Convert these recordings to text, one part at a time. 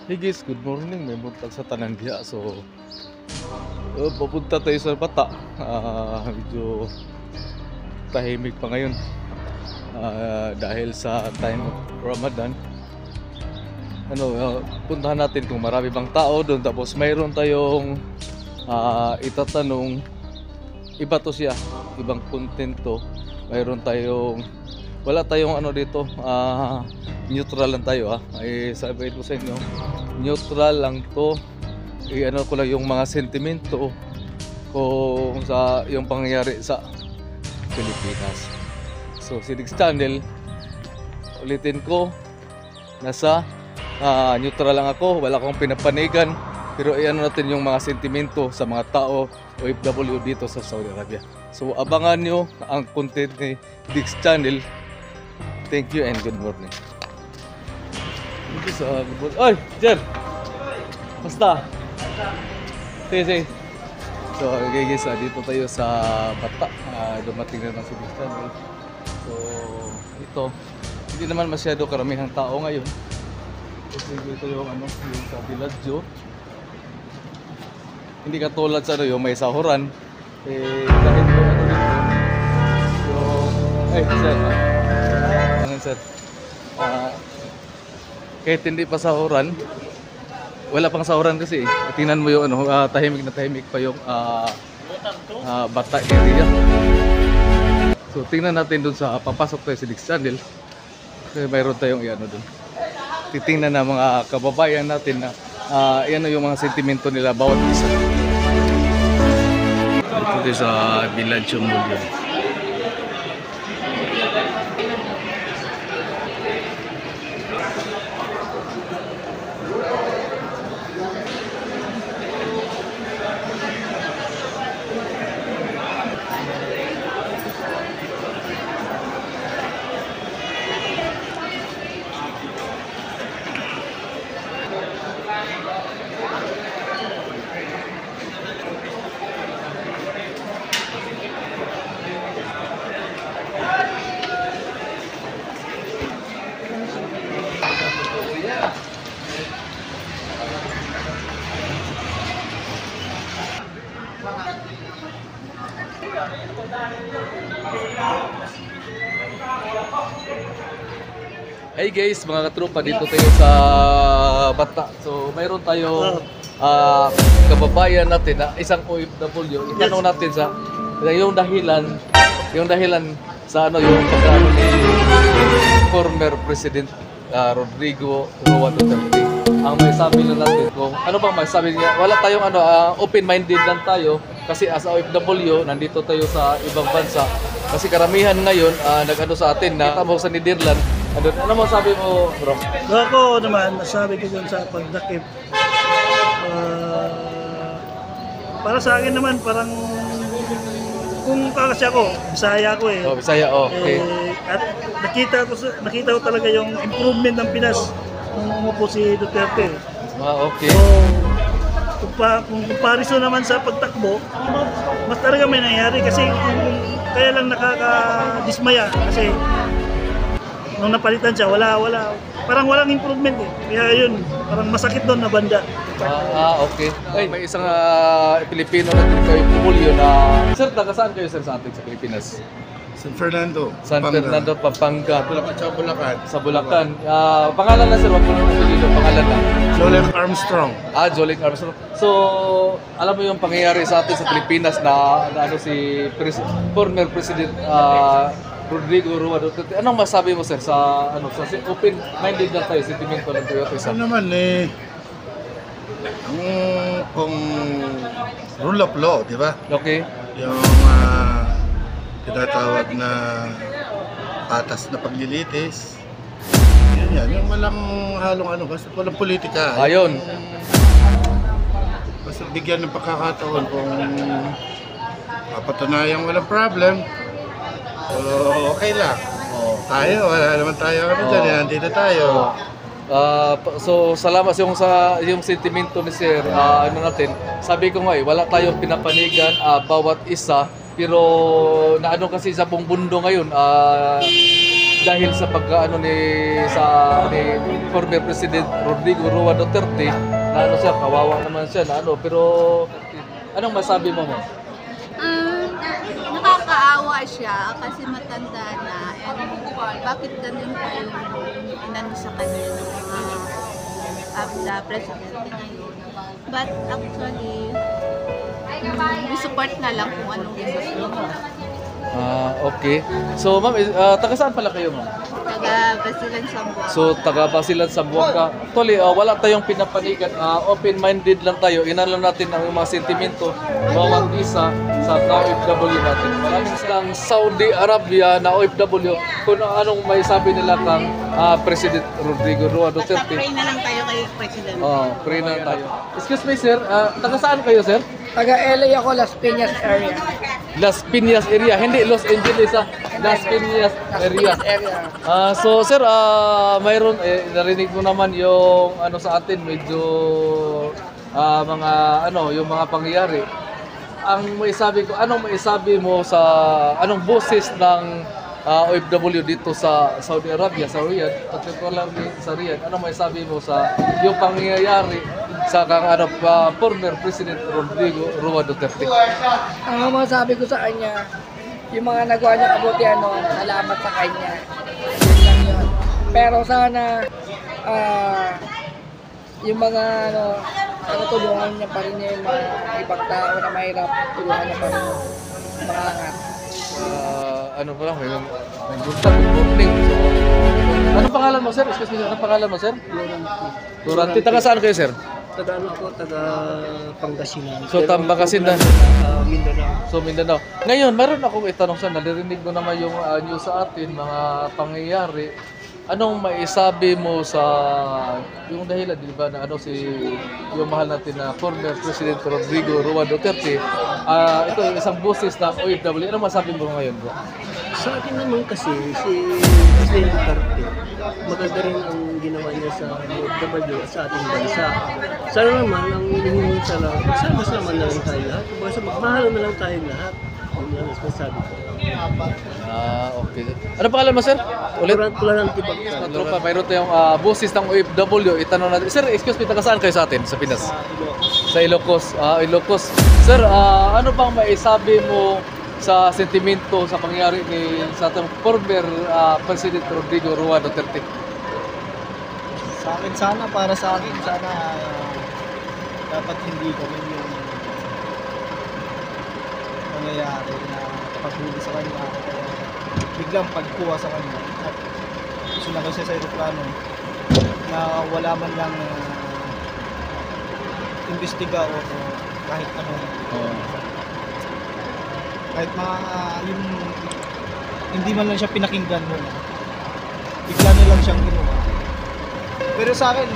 Hey guys, good morning. May buntag sa tanan diha. So, papunta tayo sa Bata. Medyo tahimik pa ngayon. Dahil sa time of Ramadan. Puntahan natin kung marami bang tao doon. Tapos mayroon tayong itatanong. Iba to siya. Ibang content to. Mayroon tayong wala tayong dito, neutral lang tayo ay sabihin ko sa inyo, neutral lang to. Ko lang yung mga sentimento kung sa yung pangyayari sa Pilipinas. So si Diggs Channel, ulitin ko, nasa neutral lang ako, wala akong pinapanigan, pero natin yung mga sentimento sa mga tao OFW dito sa Saudi Arabia. So abangan nyo ang content ni Diggs Channel. Thank you and good morning. Good morning. Oy, Jer! Basta? Sige. So, okay guys, dito tayo sa Bata. Dumating na ng Diggs Channel. So, ito. Hindi naman masyado karamihang tao ngayon. Kasi ito yung yung sa Villaggio. Hindi katulad sa yung may sahuran. Dahil yung Sir. Sir. Kahit hindi pa sahuran, wala pang sahuran kasi tingnan mo yung tahimik na tahimik pa yung Bata area. So tingnan natin dun sa papasok tayo sa Diggs Channel. Kasi mayroon tayong doon. Titingnan na mga kababayan natin na yung mga sentimento nila bawat isa. Ito sa Villaggio Mall. Hey guys, mga katropa, dito tayo sa Bata. So mayroon tayong kababayan natin na isang OFW. Itanong natin sa yung dahilan sa yung pagkaano ni former President Rodrigo Roa Duterte. Ang may sabi lang natin kung ano bang may sabi niya. Wala tayong open-minded lang tayo kasi as OFW nandito tayo sa ibang bansa. Kasi karamihan ngayon sa atin na tamo sa Netherlands. Ano mo sabi mo, bro? Ako naman, nasabi ko dun sa pagdakip. Para sa akin naman, parang kung kasi ako, Bisaya ako eh. Oh, Bisaya, okay. At nakita ko talaga yung improvement ng Pinas nung umupo si Duterte. Okay. So, kung comparison naman sa pagtakbo, mas talaga may nangyari kasi kaya lang nakakadismaya kasi nung napalitan siya, parang walang improvement eh. Kaya yun, parang masakit doon na banda. Okay. Ay, may isang Pilipino na din kayo, Pumulyo na... Sir, taga saan kayo sir sa atin sa Pilipinas? San Fernando, Fernando, Pampanga. Sa Bulacan. Sa Bulacan. Pangalan na sir, wag mo nang apelido, pangalan na. Jolek Armstrong. Jolek Armstrong. So, alam mo yung pangyayari sa atin sa Pilipinas na si former President Rodrigo Roa Duterte. Anong masabi mo sir sa open-minded lang tayo, sentimento lang tayo sa Ano naman kung rule of law, di ba? Okay. Yung tinatawag na patas na paglilitis. Yan, yung walang halong basta walang politika. Ayun. Basta bigyan ng pagkakataon kung papatunayan walang problem. So, okay lang. Tayo, wala naman tayo dyan, nandito tayo. So salamat yung sentimento ni sir. Sabi ko nga wala tayong pinapanigan bawat isa, pero kasi sa buong mundo ngayon dahil sa pagkaano ni former President Rodrigo Roa Duterte na ano siya, kawawa naman siya na ano, pero anong masabi mo mo? Nakakaawa siya kasi matanda na, and bakit ganun pa yung inano sa kanya ng mga presidente ngayon. But actually, support na lang kung anong decision. Okay. So ma'am, taga saan pala kayo ma'am? Taga Basilan Sambuanga. So taga Basilan Sambuanga. Actually, wala tayong pinapanigan. Open-minded lang tayo. Inalam natin ang mga sentimento bawat isa sa OFW natin. Maraming silang Saudi Arabia na OFW kung anong may sabi nila kang President Rodrigo Roa Duterte. Pray na lang tayo kay President. Pray na tayo. Excuse me sir, taga saan kayo sir? Taga LA ako, Las Piñas area. Las Piñas area, hindi Los Angeles Las Piñas area. So sir, mayroon narinig mo naman yung ano sa atin medyo mga ano, yung mga pangyayari. Ang maisabi ko, anong maisabi mo sa anong boses ng OFW dito sa Saudi Arabia, sa Riyadh, particularly sa Riyadh, anong maisabi mo sa yung pangyayari sa kang ano, former President Rodrigo Roa Duterte? Ang masasabi ko sa kanya, yung mga nagawa niya kabutihan noon, salamat sa kanya. Yun lang yun. Pero sana, yung mga tulungan niya pa rin yung mga ibang tao na mahirap, tulungan niya pa rin mga angat. Ano pa lang, may good morning. So, anong pangalan mo sir? Excuse me, anong pangalan mo sir? Durante. Taga saan kayo sir? Taga ano ako, taga Pangasinan. So, Pangasinan. Mindanao. So, Mindanao. Ngayon, meron akong itanong sa naririnig mo naman yung news sa atin, mga pangyayari. Anong maisabi mo sa yung dahilan, di ba, na ano yung mahal natin na former President Rodrigo Roa Duterte, ito yung isang boses ng OFW. Anong masabi mo ngayon bro? Sa akin naman kasi, si President Duterte, maganda rin ang ginawa niya sa OFW at sa ating bansa. Sana naman, ang hinihingi sa lahat, mas naman na lang tayo lahat. Basta magmahalo na lang tayo lahat. Yun lang ang masasabi ko. Okay. Ano pangalan mo, sir? Ulit? Tolerante ba? Tropa, mayroon tayong boses ng OFW. Itanong natin. Sir, excuse me, taga saan kayo sa atin, sa Pinas? Sa Ilocos. Ilocos. Sir, ano bang maisabi mo sa sentimento sa pangyayari sa ating former President Rodrigo Roa Duterte? Sa akin sana, para sa akin, sana dapat hindi kami yung nangyayari na paghuli sa kanya biglang pagkuha sa kanya at sinakay siya sa aeroplano na wala man lang imbestiga o kahit ano kahit mga yung hindi man lang siya pinakinggan muna bigla na lang siyang ginawa pero sa akin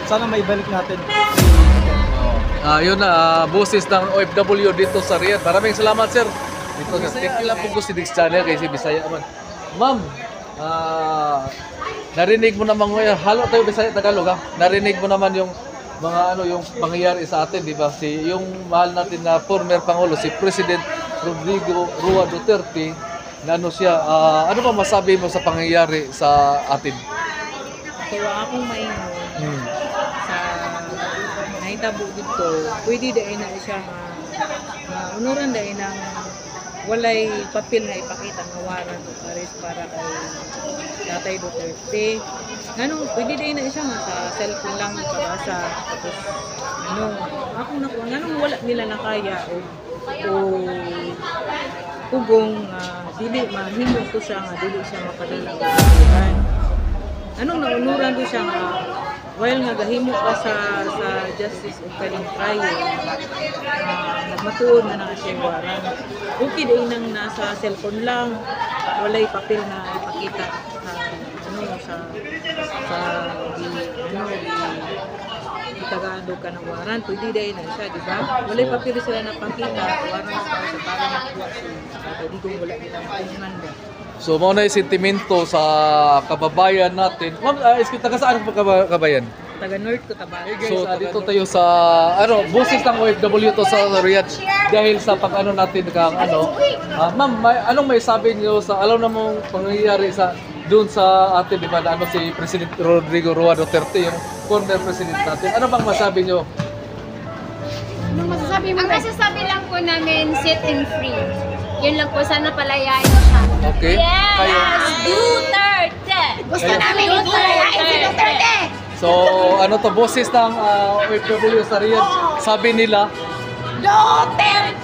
sana may balik natin. Yun na, boses ng OFW dito sa Riyadh. Maraming salamat, sir. Dito sa thank you lang po si Dix Channel kasi Bisaya man. Ma'am, narinig mo naman ngayon, halo tayo Bisaya Tagalog ha. Narinig mo naman yung mga ano yung pangyayari sa atin, di ba? Yung mahal natin na former pangulo si President Rodrigo Roa Duterte na ano siya, ano ba masabi mo sa pangyayari sa atin? Kaya akong maingon sa nahitabo dito, pwede dahil na siya unuran dahil ng walay papel na ipakita ng waran o pares para kay Tatay Duterte. Ganun, pwede dahil na siya sa cellphone lang para sa tapos ako nakuha, ganun wala nila na kaya o kugong dili mahinyo ko siya nga dili siya mapadala ng anong naunuran ko siya nga while nga gahimo ka sa justice o kaning trial nagmatuon na nga siya waran okay dahil nang nasa cellphone lang walay papel na ipakita itagado ka ng waran pwede dahil na siya diba walay papel sila napakita waran sa para nakuha siya hindi kung wala nila nakungan. So, mao na yung sentimento sa kababayan natin. Ma'am, taga saan po kabayan? taga North Cotabato. So dito tayo sa boses ng OFW to sa Riyadh dahil sa pag-ano natin kang ma'am, anong may sabi niyo sa alam na mong pangyayari sa doon sa atin, di ba, na si President Rodrigo Roa Duterte, yung former president natin. Ano bang masabi niyo? Ang masasabi lang po namin, sit and free. Yun lang po, sana palayain siya. Okay. Yes! Duterte! Gusto namin palayain si Duterte! So, ano to, boses ng OFW sa Riyadh, sabi nila, Duterte!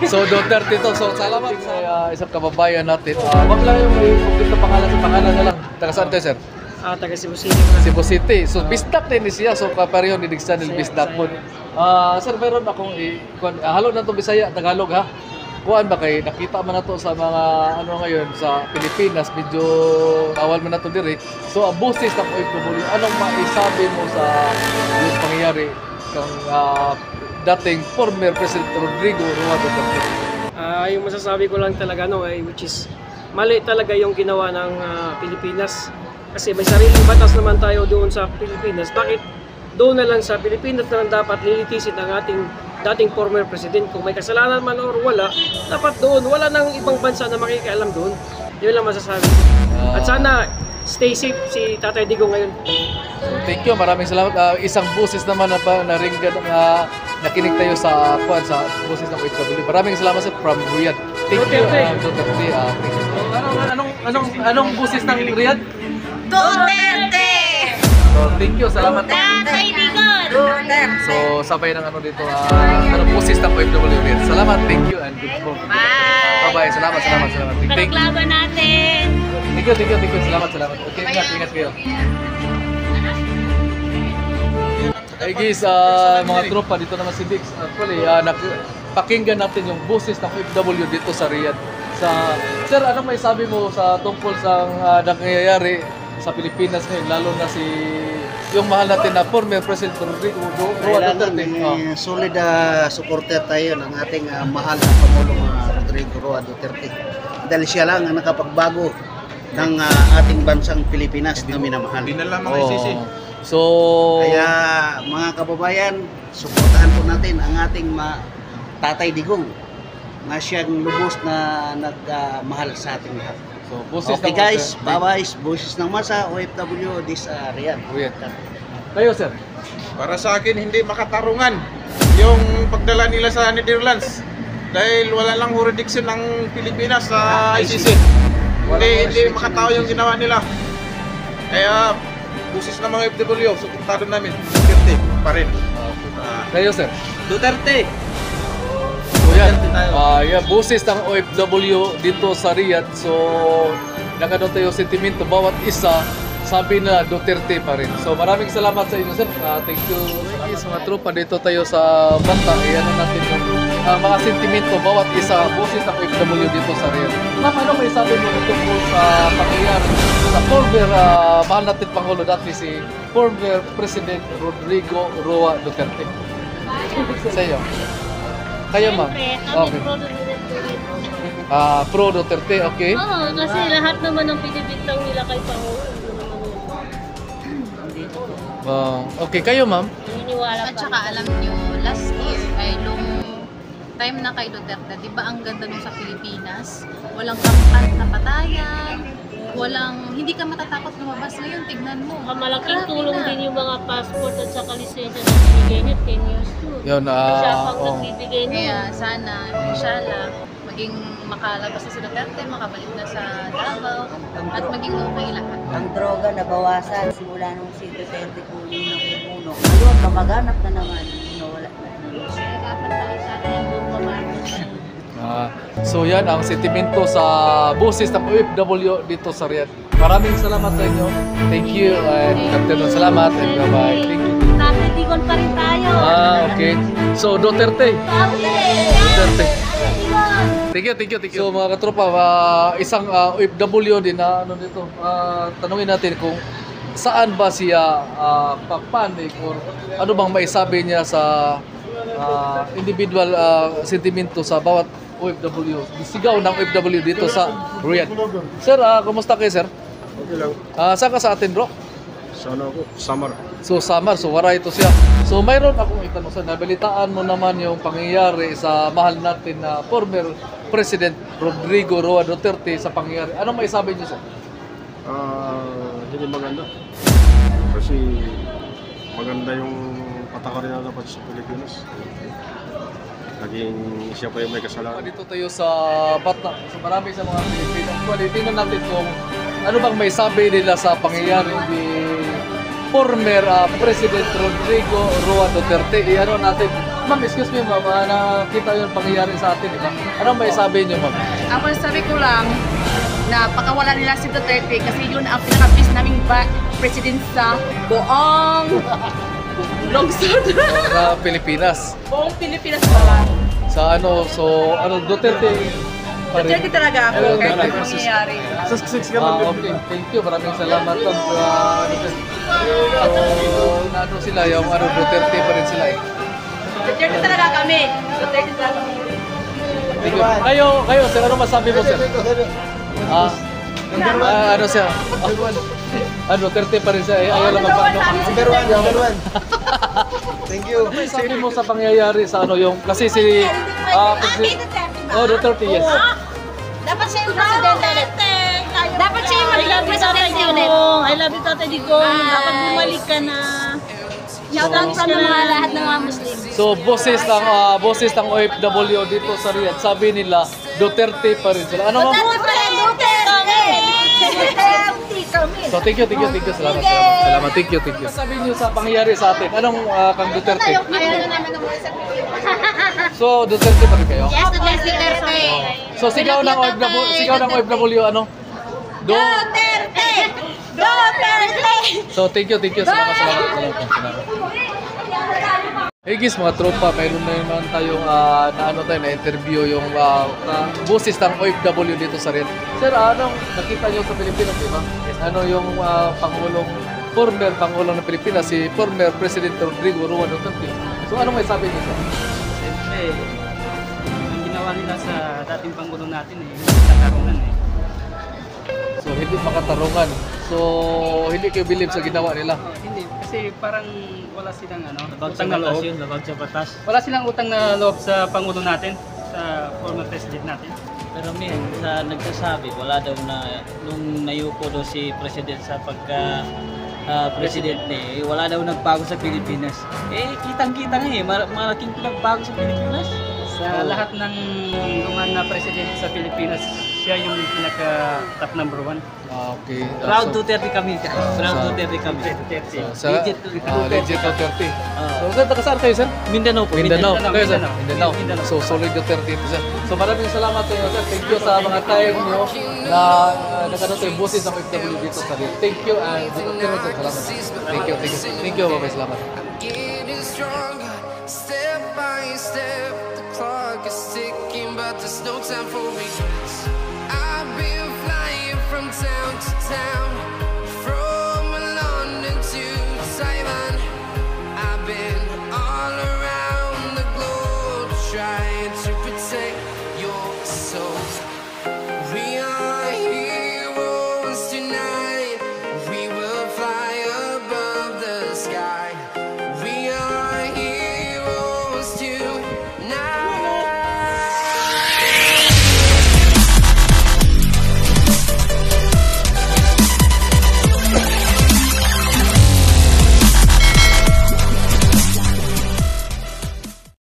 so Duterte to. So, salamat sa isang kababayan natin. Wag lang yung may complete na pangalan sa pangalan na lang. Taga saan kayo, sir? Taga Cebu City. Cebu City. So, bisdak din siya. So, kapareho ni Digsan ng bisdak po. Sir, meron akong halo na to Bisaya, Tagalog ha. Kuan ba kay nakita man nato sa mga ngayon sa Pilipinas, medyo awal man nato diri. So, ang boses ng OFW, anong maisabi mo sa yung pangyayari kang dating former President Rodrigo Roa Duterte? Yung masasabi ko lang talaga which is mali talaga yung ginawa ng Pilipinas. Kasi may sariling batas naman tayo doon sa Pilipinas. Bakit doon na lang sa Pilipinas na lang dapat lilitisin ang ating dating former president? Kung may kasalanan man or wala, dapat doon. Wala nang ibang bansa na makikialam doon. Yun lang masasabi ko. At sana stay safe si Tatay Digong ngayon. So, thank you. Maraming salamat. Isang boses naman na naringgan nakinig tayo sa boses ng OFW. Maraming salamat sa from Riyadh. Thank you. Duterte. Thank you. Anong boses ng Riyadh? Duterte! So, thank you. Salamat. Tatay Digong! So, sabay ng dito, boses ng OFW Riyadh. Salamat. Thank you and good morning. Bye! Bye-bye. Salamat. Thank you. Paglaban natin! Thank you. Salamat. Okay, ingat kayo. Hey guys, mga tropa, dito naman si Dix. Actually, pakinggan natin yung boses ng OFW dito sa Riyadh. Sir, anong may sabi mo sa tungkol sa nangyayari sa Pilipinas ngayon, lalo na yung mahal natin na former President Rodrigo Roa Duterte? Solid supporter tayo ng ating mahal na Pangulong Rodrigo Roa Duterte. Dahil siya lang ang nakapagbago ng ating bansang Pilipinas na minamahal. So, kaya mga kababayan, suportahan po natin ang ating Tatay Digong na siyang lubos na nagmahal sa ating lahat. So, boses okay ng guys, bye-bye. Boses ng masa, OFW, this Riyadh. Kayo, sir? Para sa akin, hindi makatarungan yung pagdala nila sa Netherlands dahil wala lang jurisdiction ng Pilipinas sa ICC. Hindi makatao yung ginawa nila. Kaya boses ng mga OFW, suportado namin. Duterte pa rin. Kayo, sir? Duterte! Yan, boses ng OFW dito sa Riyadh. So, nagano tayo sentimento bawat isa, sabi na Duterte pa rin. So, maraming salamat sa inyo, sir. Thank you. Sa mga tropa dito tayo sa Banta. Iyan natin yung mga sentimento bawat isa, boses ng OFW dito sa Riyadh. Ma'am, ano may sabi mo tungkol sa pangyayari sa former mahal natin Pangulo dati si former President Rodrigo Roa Duterte? Sa iyo. Kayo, ma'am? Okay. Pro Duterte, okay? Oo, kasi lahat naman ng pinibintang nila kay Pangulo. Okay, kayo, ma'am? Naniniwala pa. At saka alam nyo, last year ay nung time na kay Duterte, di ba ang ganda nung sa Pilipinas? Walang kampant na patayan, hindi ka matatakot lumabas. Ngayon, tignan mo. Malaking tulong din yung mga passport at saka lisensya na binigay niya 10 years to. Yun, Siya pang nagbibigay niya. Kaya sana, inshallah, maging makalabas na si Duterte, makabalik na sa Davao, at maging okay lahat. Ang droga nabawasan simula nung si Duterte kunin ng puno. Ngayon, kamaganap na naman. Wala na. Dapat tayo sa atin yung so yan ang sentimento sa boses ng OFW dito sa Riyadh. Maraming salamat sa inyo. Thank you and afternoon. Salamat and bye-bye. Thank you. Tatay Digong pa rin tayo. Okay. So Duterte. Duterte. Thank you. So mga katropa, isang OFW din na dito. Tanungin natin kung saan ba siya papanik or ano bang maisabi niya sa individual sentimento sa bawat OFW. Sigaw ng OFW dito sa Riyadh. Sir, kumusta kayo, sir? Okay lang. Saan ka sa atin, bro? Sa ano ako? Summer. So Samar, so waray ito siya. So mayroon akong itanong sa nabalitaan mo naman yung pangyayari sa mahal natin na former President Rodrigo Roa Duterte sa pangyayari. Anong may sabi niyo sir? Hindi maganda. Kasi maganda yung patakarin na dapat sa Pilipinas. Naging siya pa yung may kasalanan. Dito tayo sa Batna, sa marami sa mga Pilipino. Actually, tingnan natin kung ano bang may sabi nila sa pangyayari ni former President Rodrigo Roa Duterte. Ano natin, ma'am, excuse me ma'am, nakita yung pangyayari sa atin, di ba? Anong may sabi niyo ma'am? Ang masasabi ko lang, na pakawala nila si Duterte kasi yun ang pinaka-best naming president sa buong lungsod. Sa Pilipinas. Buong Pilipinas pala. Sa ano, so ano Duterte pa rin. Duterte talaga ako kahit ano mangyayari. Okay, thank you. Maraming salamat ma'am. Ano sila, yung ano Duterte pa rin sila eh. Duterte talaga kami. Duterte talaga kami. Kayo sir, ano masabi mo sir? Ano siya? Duterte pa rin siya eh. Ayaw lang magpano. Number one. Thank you. Ano sabi mo sa pangyayari sa ano yung, kasi si Duterte, yes. Dapat siya yung presidente ulit. Dapat siya yung magiging presidente ulit. I love you, Tatay Digong. Dapat bumalik ka na. Shoutout from mga lahat ng mga Muslim. So boses ng OFW dito sa Riyadh, sabi nila Duterte pa rin sila. Ano ma'am? So thank you. Salamat. Thank you. Sabi niyo sa pangyayari sa atin, anong kang Duterte? So Duterte pa rin kayo? Yes, Duterte. So sigaw ng OFW ano? Duterte! So thank you. Salamat. Hey guys, mga tropa, mayroon na naman tayong na interview yung boses ng OFW dito sa Riyadh. Sir, anong nakita niyo sa Pilipinas, di ba? Ano yung former Pangulong ng Pilipinas, si former President Rodrigo Roa Duterte. So anong may sabi niyo sir? Siyempre, ang ginawa nila sa dating Pangulong natin katarungan eh. So hindi makatarungan. So hindi kayo believe sa ginawa nila? Hindi, kasi parang wala silang utang na loob. Wala silang utang na loob sa Pangulo natin, sa former President natin. Pero sa nagsasabi, wala daw na nung nayuko daw si President sa pagka Presidente, wala daw nagbago sa Pilipinas. Kitang-kita nga malaking pinagbago sa Pilipinas. Sa lahat ng luman na President sa Pilipinas, siya yung pinaka-top number 1. Okay. Proud Duterte kami. Legit Duterte. So sir, saan kayo sir? Mindanao po. Mindanao. Kayo sir? Mindanao. So solid Duterte ito sir. So maraming salamat sa inyo sir. Thank you sa mga time nyo na nagkaroon tayo boses ng OFW dito sa Riyadh. Thank you and salamat. Thank you. Bye-bye. Salamat. Step by step, the clock is ticking, but there's no time for regrets. I've been flying from town to town.